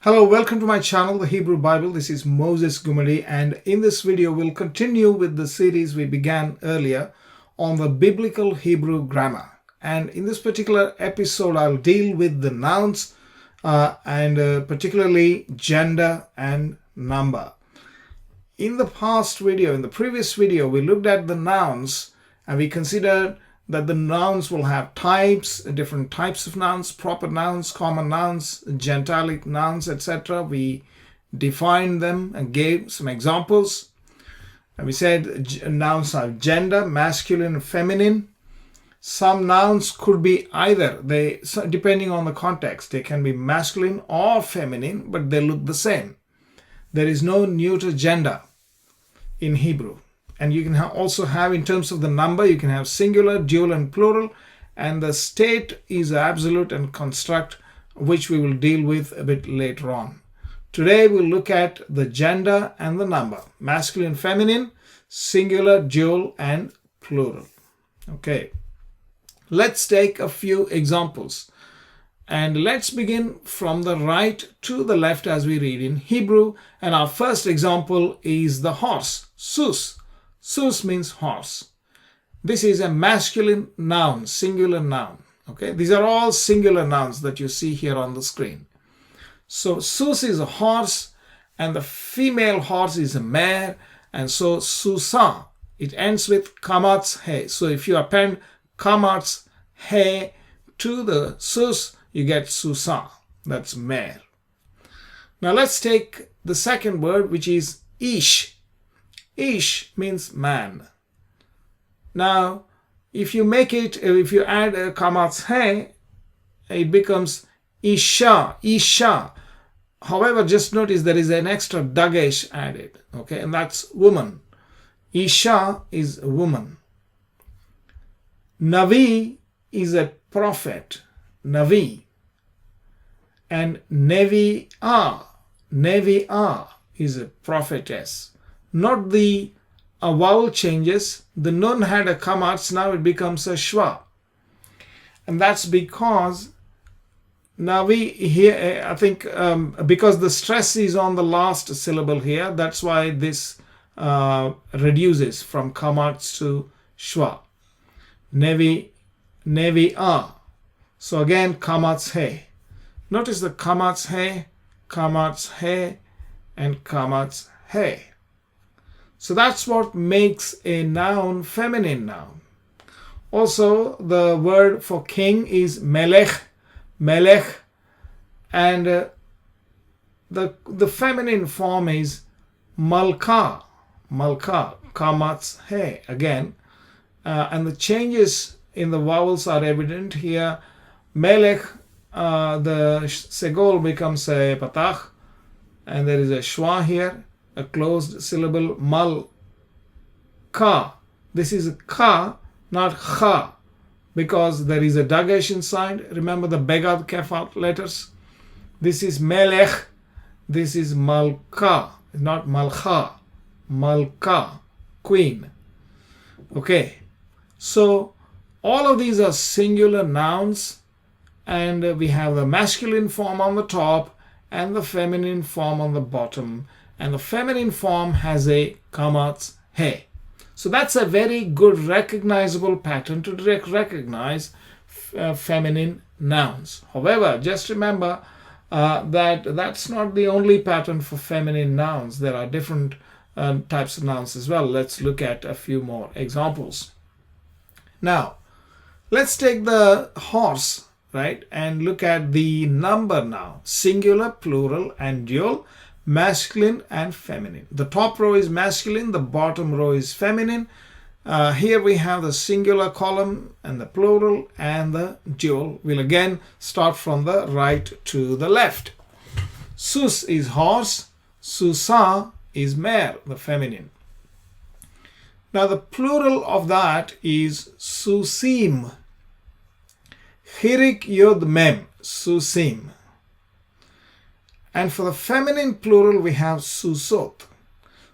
Hello, welcome to my channel, The Hebrew Bible. This is Moses Gumadi, and in this video we'll continue with the series we began earlier on the biblical Hebrew grammar. And in this particular episode, I'll deal with the nouns and particularly gender and number. In the previous video, we looked at the nouns and we considered that the nouns will have types, different types of nouns, proper nouns, common nouns, gentilic nouns, etc. We defined them and gave some examples. And we said nouns have gender, masculine and feminine. Some nouns could be either, depending on the context, they can be masculine or feminine, but they look the same. There is no neuter gender in Hebrew. And you can also have, in terms of the number, you can have singular, dual, and plural. And the state is absolute and construct, which we will deal with a bit later on. Today, we'll look at the gender and the number. Masculine, feminine, singular, dual, and plural. Okay. Let's take a few examples. And let's begin from the right to the left as we read in Hebrew. And our first example is the horse, sus. Sus means horse. This is a masculine noun, singular noun. Okay, these are all singular nouns that you see here on the screen. So sus is a horse and the female horse is a mare, and so susa, it ends with kamatz he. So if you append kamatz he to the sus, you get susa, that's mare. Now let's take the second word, which is ish. Ish means man. Now, if you add a kamatz he, it becomes isha, isha. However, just notice there is an extra dagesh added, okay, and that's woman. Isha is a woman. Navi is a prophet, Navi. And nevi'ah is a prophetess. Not the vowel changes. The nun had a kamatz, now it becomes a shwa. And that's because Navi here, I think, because the stress is on the last syllable here, that's why this reduces from kamatz to shwa. Nevi'ah. So again, kamatz he. Notice the kamatz he, and kamatz he. So that's what makes a noun feminine noun. Also, the word for king is melech, and the feminine form is malka, kamatz he again. And the changes in the vowels are evident here. Melech, the segol becomes a patach, and there is a shwa here, a closed syllable. Mal ka, this is ka, not kha, because there is a dagesh inside. Remember the begad kefat letters. This is melech, this is malka, not malcha. Malka, queen. Okay, so all of these are singular nouns, and we have the masculine form on the top and the feminine form on the bottom. And the feminine form has a kamatz he. So that's a very good recognizable pattern to recognize feminine nouns. However, just remember that's not the only pattern for feminine nouns. There are different types of nouns as well. Let's look at a few more examples. Now, let's take the horse, right, and look at the number now. Singular, plural, and dual. Masculine and feminine. The top row is masculine, the bottom row is feminine. Here we have the singular column and the plural and the dual. We'll again start from the right to the left. Sus is horse, susa is mare, the feminine. Now the plural of that is susim. Hirik yod mem, susim. And for the feminine plural, we have susot.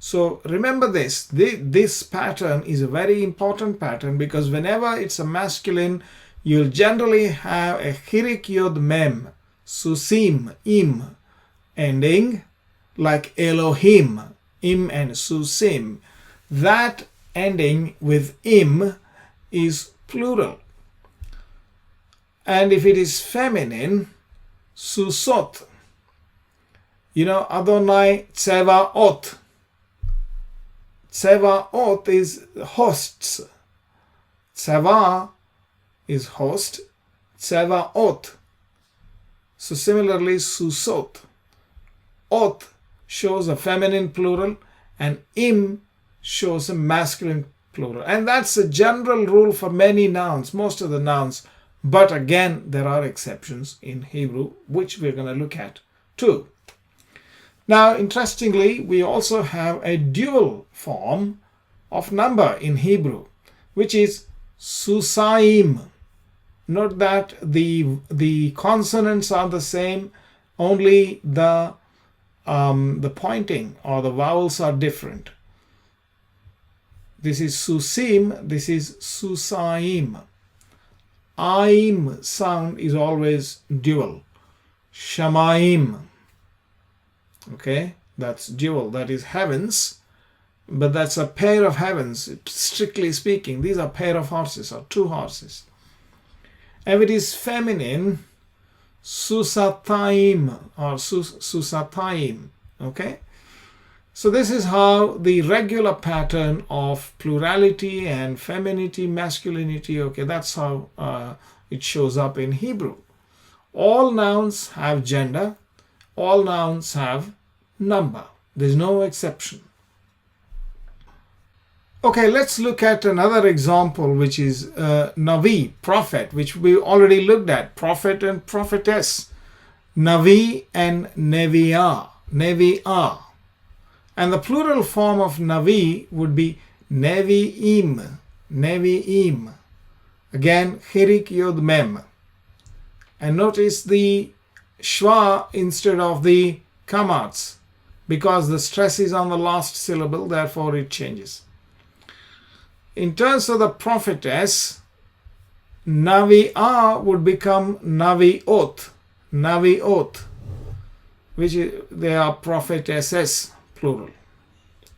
So remember this. This pattern is a very important pattern because whenever it's a masculine, you'll generally have a hirik yod mem, susim, im, ending, like Elohim, im and susim, that ending with im is plural. And if it is feminine, susot. You know, Adonai Tsevaot. Tsevaot is hosts. Tseva is host. Tsevaot. So similarly, susot. Ot shows a feminine plural and im shows a masculine plural. And that's a general rule for many nouns, most of the nouns. But again, there are exceptions in Hebrew, which we're going to look at too. Now, interestingly, we also have a dual form of number in Hebrew, which is susaim. Note that the consonants are the same, only the pointing or the vowels are different. This is susim, this is susaim. Aim sound is always dual. Shamaim. Okay, that's dual, that is heavens, but that's a pair of heavens, strictly speaking. These are pair of horses or two horses. If it is feminine, susataim or susataim. Okay, so this is how the regular pattern of plurality and femininity, masculinity, okay, that's how it shows up in Hebrew. All nouns have gender, all nouns have number. There's no exception. Okay, let's look at another example, which is Navi, prophet, which we already looked at. Prophet and prophetess. Navi and Neviah. Neviah. And the plural form of Navi would be Nevi'im. Nevi'im. Again, Chirik Yod Mem. And notice the schwa instead of the kamats, because the stress is on the last syllable, therefore it changes. In terms of the prophetess, Navi'ah would become Navi'ot. Navi'ot, which is, they are prophetesses, plural,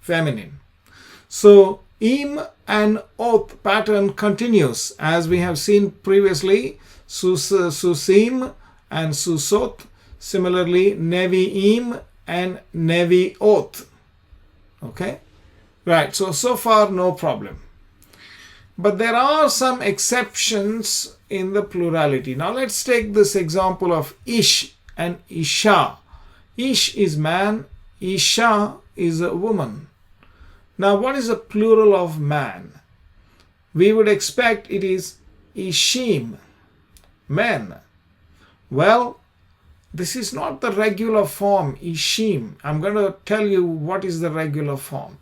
feminine. So im and ot pattern continues, as we have seen previously. Susim and susot. Similarly, Nevi'im and Nevi'ot. Okay? Right, so far no problem. But there are some exceptions in the plurality. Now let's take this example of Ish and Isha. Ish is man, Isha is a woman. Now what is the plural of man? We would expect it is Ishim, men. Well, this is not the regular form, Ishim. I'm going to tell you what is the regular form.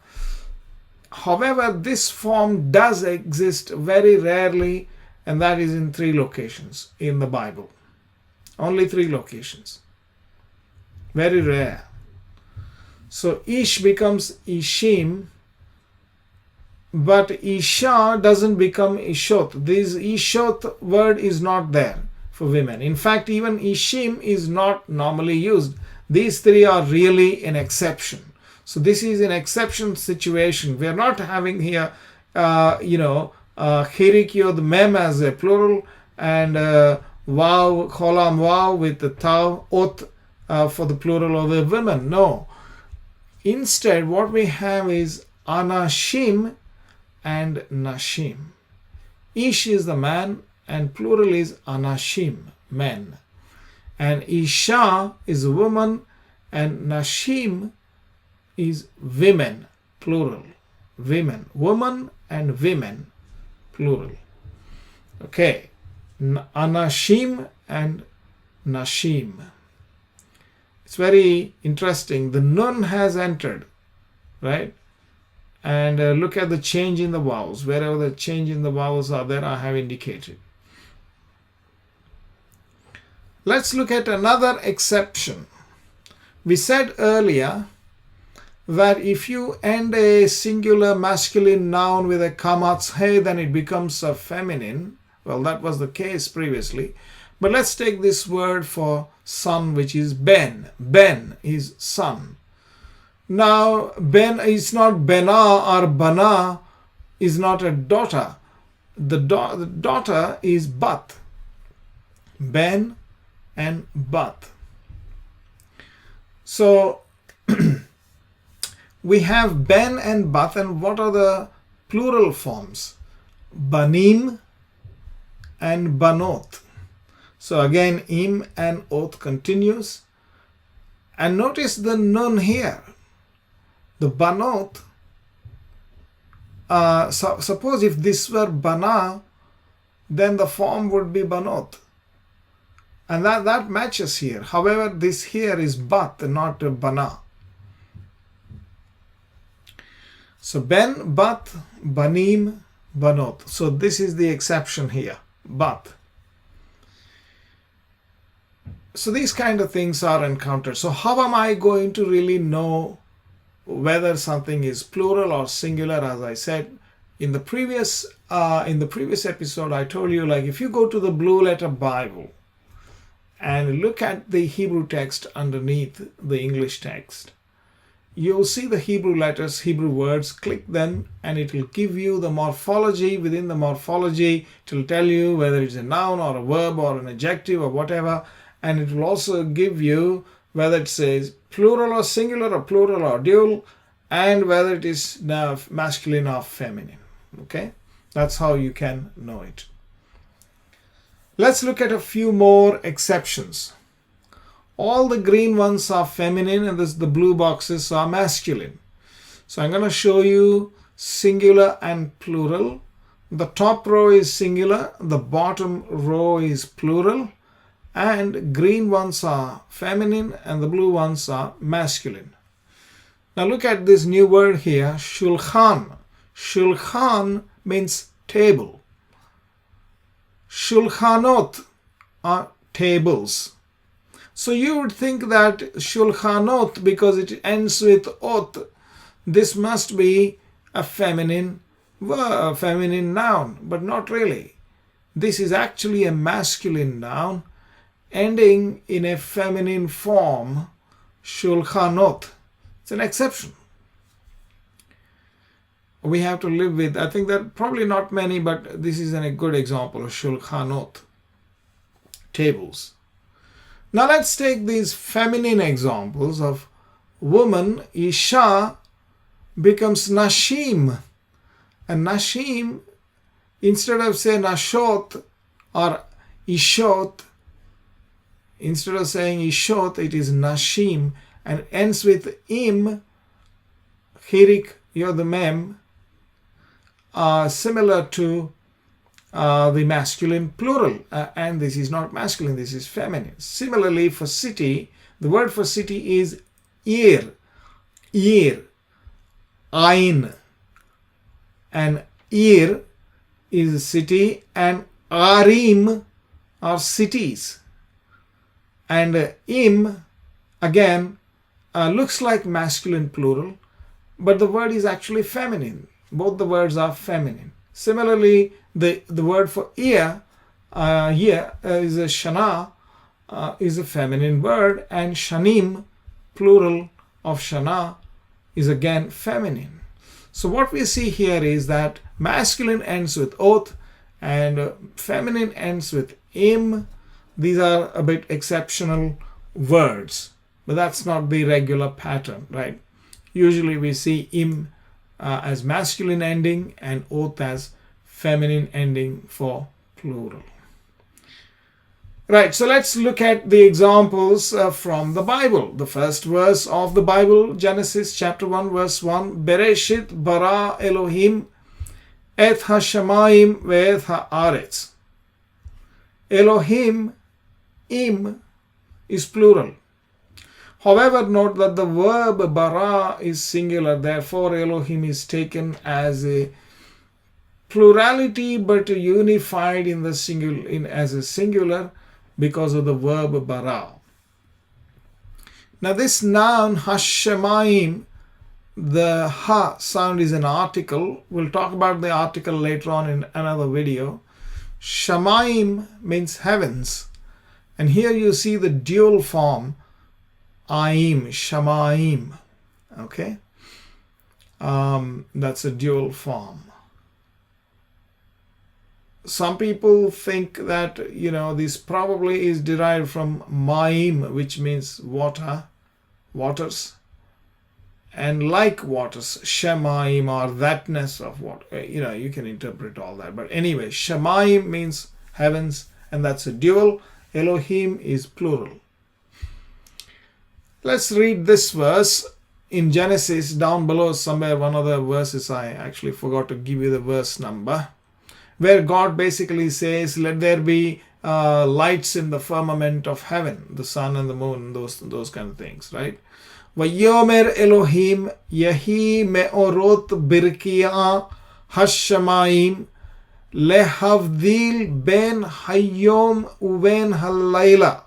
However, this form does exist very rarely, and that is in 3 locations in the Bible. Only 3 locations. Very rare. So Ish becomes Ishim, but Isha doesn't become Ishot. This Ishot word is not there for women. In fact, even Ishim is not normally used. These 3 are really an exception. So this is an exception situation. We are not having here, Chirik Yod Mem as a plural and Vav, Cholam Vav with the Tav, Ot for the plural of the women. No. Instead, what we have is Anashim and Nashim. Ish is the man and plural is Anashim, men. And Isha is a woman and Nashim is women, plural. Women, woman and women, plural. Okay, Anashim and Nashim. It's very interesting. The Nun has entered, right? And look at the change in the vowels. Wherever the change in the vowels are there, I have indicated. Let's look at another exception. We said earlier that if you end a singular masculine noun with a kamatz he, then it becomes a feminine. Well, that was the case previously. But let's take this word for son, which is Ben. Ben is son. Now, Ben is not Bena, or Bana is not a daughter. The daughter is Bat. Ben and Bat. So, we have Ben and Bat, and what are the plural forms? Banim and Banot. So again, im and oth continues. And notice the nun here. The Banot, suppose if this were Bana, then the form would be Banot. And that matches here. However, this here is Bat, not Bana. So Ben, Bat, Banim, Banot. So this is the exception here, Bat. So these kind of things are encountered. So how am I going to really know whether something is plural or singular? As I said in the previous episode, I told you, like, if you go to the Blue Letter Bible and look at the Hebrew text underneath the English text, you'll see the Hebrew letters, Hebrew words, click them, and it will give you the morphology. Within the morphology, it will tell you whether it's a noun or a verb or an adjective or whatever. And it will also give you whether it says plural or singular or plural or dual, and whether it is now masculine or feminine. Okay, that's how you can know it. Let's look at a few more exceptions. All the green ones are feminine, and the blue boxes are masculine. So I'm going to show you singular and plural. The top row is singular, the bottom row is plural. And green ones are feminine and the blue ones are masculine. Now look at this new word here, shulchan. Shulchan means table. Shulchanot are tables. So you would think that shulchanot, because it ends with ot, this must be a feminine verb, a feminine noun, but not really. This is actually a masculine noun ending in a feminine form, shulchanot. It's an exception. We have to live with, I think that probably not many, but this is a good example of shulchanot, tables. Now let's take these feminine examples of woman. Isha becomes nashim. And nashim, instead of say nashot or ishot, instead of saying ishot, it is nashim, and ends with im, hirik, yod mem, similar to the masculine plural. And this is not masculine, this is feminine. Similarly, for city, the word for city is ir, ain. And ir is city, and arim are cities. And im, again, looks like masculine plural, but the word is actually feminine. Both the words are feminine. Similarly, the word for ear here is a shana, is a feminine word, and shanim, plural of shana, is again feminine. So what we see here is that masculine ends with oth and feminine ends with im. These are a bit exceptional words, but that's not the regular pattern, right? Usually we see im as masculine ending and oth as feminine ending for plural. Right, so let's look at the examples from the Bible. The first verse of the Bible, Genesis chapter 1, verse 1, Bereshit bara Elohim et ha-shamayim ve'et ha'aretz. Elohim, im, is plural. However, note that the verb bara is singular, therefore Elohim is taken as a plurality but unified in the as a singular because of the verb bara. Now this noun hashemayim, the ha sound is an article. We'll talk about the article later on in another video. Shamayim means heavens, And here you see the dual form, aim, shamaim. Okay, that's a dual form. Some people think that, this probably is derived from maim, which means water, waters, and like waters, shemaim, or thatness of water. You can interpret all that. But anyway, shemaim means heavens, and that's a dual. Elohim is plural. Let's read this verse in Genesis. Down below somewhere, one of the verses, I actually forgot to give you the verse number, where God basically says, let there be lights in the firmament of heaven, the sun and the moon, those kind of things, right? Vayomer Elohim Yehi me'orot birkiya hashamayim lehavdil ben hayom uven halayla.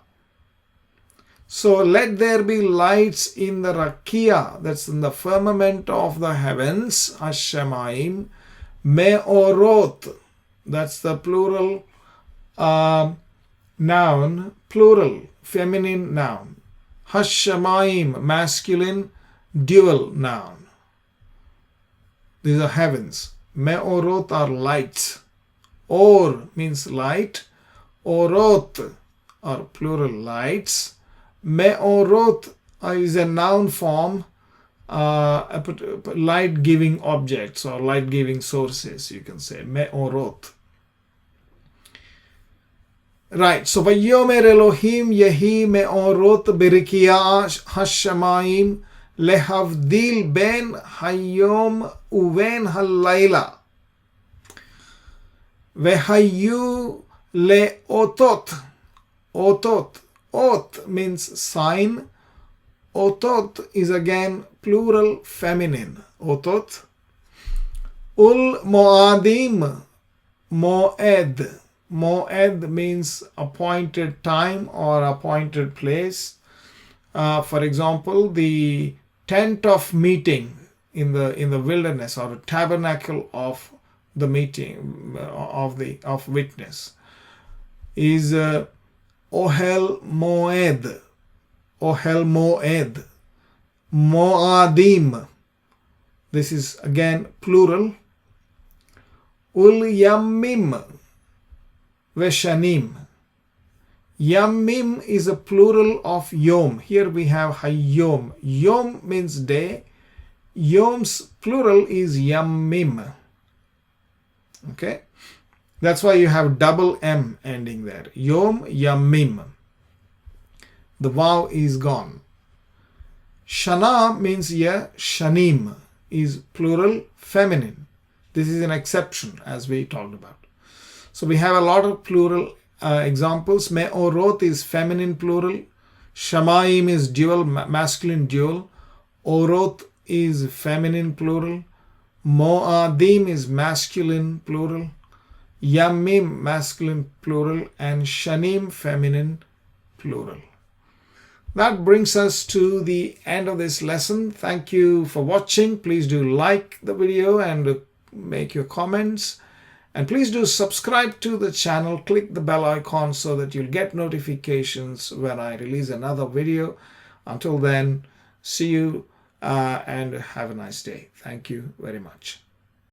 So let there be lights in the rakia, that's in the firmament of the heavens, hashamayim, me'orot, that's the plural noun, plural, feminine noun. Hashamayim, masculine, dual noun. These are heavens. Me'orot are lights. Or means light. Orot are plural lights. Me'orot is a noun form, light-giving objects or light-giving sources, you can say. Me'orot. Right, so Vayomer Elohim Yehi me'orot birikiya hashamayim lehavdil ben hayom uven halayla vehayu leotot. Otot. Ot means sign. Otot is again plural feminine. Otot. Ul moadim, moed. Moed means appointed time or appointed place. For example, the tent of meeting in the wilderness, or a tabernacle of the meeting of witness, is ohel moed. Ohel moed. Moadim. This is again plural. Ul yamim. Veshanim. Yamim is a plural of yom. Here we have hayom. Yom means day. Yom's plural is yamim. Okay? That's why you have double M ending there. Yom, yamim. The vav is gone. Shana means shanim is plural feminine. This is an exception, as we talked about. So we have a lot of plural examples. Me'orot is feminine plural. Shamayim is dual, masculine dual. Orot is feminine plural. Moadim is masculine plural. Yamim masculine plural. And Shanim feminine plural. That brings us to the end of this lesson. Thank you for watching. Please do like the video and make your comments. And please do subscribe to the channel. Click the bell icon so that you'll get notifications when I release another video. Until then, see you and have a nice day. Thank you very much.